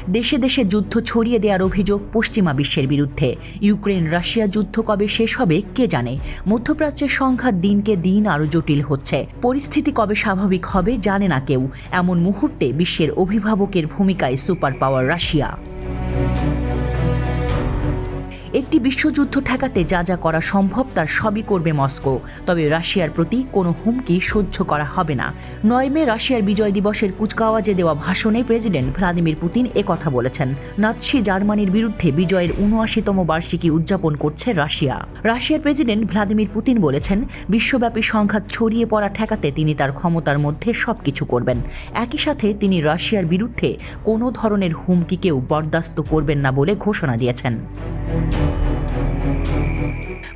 দেশে দেশে যুদ্ধ ছড়িয়ে দেওয়ার অভিযোগ পশ্চিমা বিশ্বের বিরুদ্ধে। ইউক্রেন রাশিয়া যুদ্ধ কবে শেষ হবে কে জানে। মধ্যপ্রাচ্যের সংঘাত দিনকে দিন আরও জটিল হচ্ছে। পরিস্থিতি কবে স্বাভাবিক হবে জানে না কেউ। এমন মুহূর্তে বিশ্বের অভিভাবকের ভূমিকায় সুপার পাওয়ার রাশিয়া। একটি বিশ্বযুদ্ধ ঠেকাতে যা যা করা সম্ভব তার সবই করবে মস্কো, তবে রাশিয়ার প্রতি কোনো হুমকি সহ্য করা হবে না। 9 মে রাশিয়ার বিজয় দিবসের কুচকাওয়াজে দেওয়া ভাষণে প্রেসিডেন্ট ভ্লাদিমির পুতিন একথা বলেছেন। নাৎসি জার্মানির বিরুদ্ধে বিজয়ের 79তম বার্ষিকী উদযাপন করছে রাশিয়া। রাশিয়ার প্রেসিডেন্ট ভ্লাদিমির পুতিন বলেছেন, বিশ্বব্যাপী সংঘাত ছড়িয়ে পড়া ঠেকাতে তিনি তার ক্ষমতার মধ্যে সবকিছু করবেন। একই সাথে তিনি রাশিয়ার বিরুদ্ধে কোনো ধরনের হুমকিকেও বরদাস্ত করবেন না বলে ঘোষণা দিয়েছেন।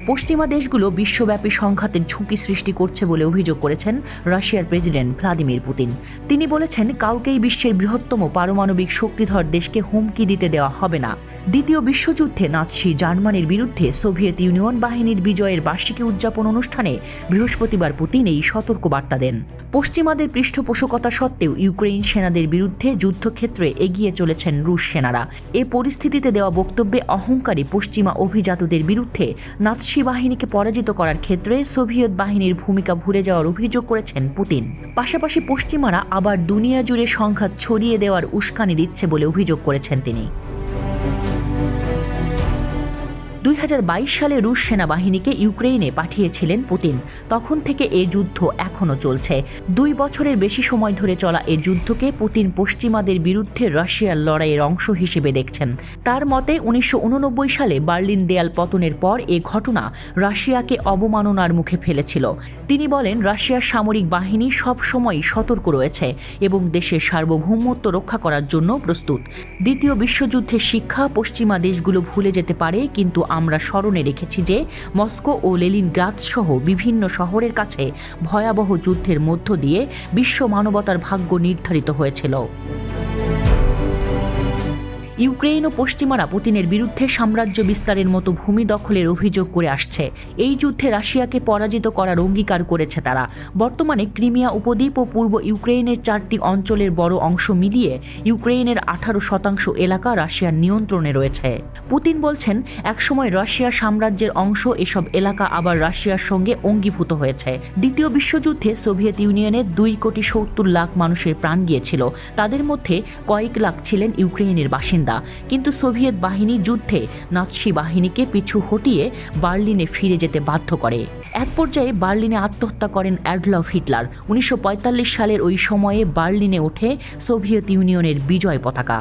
পশ্চিমা দেশগুলো বিশ্বব্যাপী সংঘাতের ঝুঁকি সৃষ্টি করছে বলে অভিযোগ করেছেন রাশিয়ার প্রেসিডেন্ট ভ্লাদিমির পুতিন। তিনি বলেছেন, কাউকেই বিশ্বের বৃহত্তম পারমাণবিক শক্তিধর দেশকে হুমকি দিতে দেওয়া হবে না। দ্বিতীয় বিশ্বযুদ্ধে নাৎসি জার্মানির বিরুদ্ধে সোভিয়েত ইউনিয়ন বাহিনীর বিজয়ের বার্ষিকী উদযাপন অনুষ্ঠানে বৃহস্পতিবার পুতিন এই সতর্কবার্তা দেন। পশ্চিমাদের পৃষ্ঠপোষকতা সত্ত্বেও ইউক্রেন সেনাদের বিরুদ্ধে যুদ্ধক্ষেত্রে এগিয়ে চলেছেন রুশ সেনারা। এ পরিস্থিতিতে দেওয়া বক্তব্যে অহংকারী পশ্চিমা অভিজাতদের বিরুদ্ধে নাৎসি বাহিনীকে পরাজিত করার ক্ষেত্রে সোভিয়েত বাহিনীর ভূমিকা ভুলে যাওয়ার অভিযোগ করেছেন পুতিন। পাশাপাশি পশ্চিমারা আবার দুনিয়া জুড়ে সংঘাত ছড়িয়ে দেওয়ার উস্কানি দিচ্ছে বলে অভিযোগ করেছেন তিনি। 2022 সালে রুশ সেনাবাহিনীকে ইউক্রেনে পাঠিয়েছিলেন পুতিন। তখন থেকে এ যুদ্ধ এখনও চলছে। 2 বছরের বেশি সময় ধরে চলা এ যুদ্ধকে পুতিন পশ্চিমাদের বিরুদ্ধে রাশিয়ার লড়াইয়ের অংশ হিসেবে দেখছেন। তার মতে 1989 সালে বার্লিন দেয়াল পতনের পর এ ঘটনা রাশিয়াকে অবমাননার মুখে ফেলেছিল। তিনি বলেন, রাশিয়ার সামরিক বাহিনী সবসময়ই সতর্ক রয়েছে এবং দেশের সার্বভৌমত্ব রক্ষা করার জন্য প্রস্তুত। দ্বিতীয় বিশ্বযুদ্ধের শিক্ষা পশ্চিমা দেশগুলো ভুলে যেতে পারে, কিন্তু আমরা স্মরণে রেখেছি যে মস্কো ও লেনিনগ্রাদ সহ বিভিন্ন শহরের কাছে ভয়াবহ যুদ্ধের মধ্য দিয়ে বিশ্ব মানবতার ভাগ্য নির্ধারিত হয়েছিল। ইউক্রেন ও পশ্চিমারা পুতিনের বিরুদ্ধে সাম্রাজ্য বিস্তারের মতো ভূমি দখলের অভিযোগ করে আসছে। এই যুদ্ধে রাশিয়াকে পরাজিত করার অঙ্গীকার করেছে তারা। বর্তমানে ক্রিমিয়া উপদ্বীপ ও পূর্ব ইউক্রেনের 4টি অঞ্চলের বড় অংশ মিলিয়ে ইউক্রেনের 18% এলাকা রাশিয়ার নিয়ন্ত্রণে রয়েছে। পুতিন বলছেন, একসময় রাশিয়া সাম্রাজ্যের অংশ, এসব এলাকা আবার রাশিয়ার সঙ্গে অঙ্গীভূত হয়েছে। দ্বিতীয় বিশ্বযুদ্ধে সোভিয়েত ইউনিয়নের 2,70,00,000 মানুষের প্রাণ গিয়েছিল। তাদের মধ্যে কয়েক লাখ ছিলেন ইউক্রেনের বাসিন্দা। কিন্তু সোভিয়েত বাহিনী যুদ্ধে নাৎসি বাহিনীকে পিছু হটিয়ে বার্লিনে ফিরে যেতে বাধ্য করে। এক পর্যায়ে বার্লিনে আত্মহত্যা করেন অ্যাডলফ হিটলার। 1945 সালের ওই সময়ে বার্লিনে ওঠে সোভিয়েত ইউনিয়নের বিজয় পতাকা।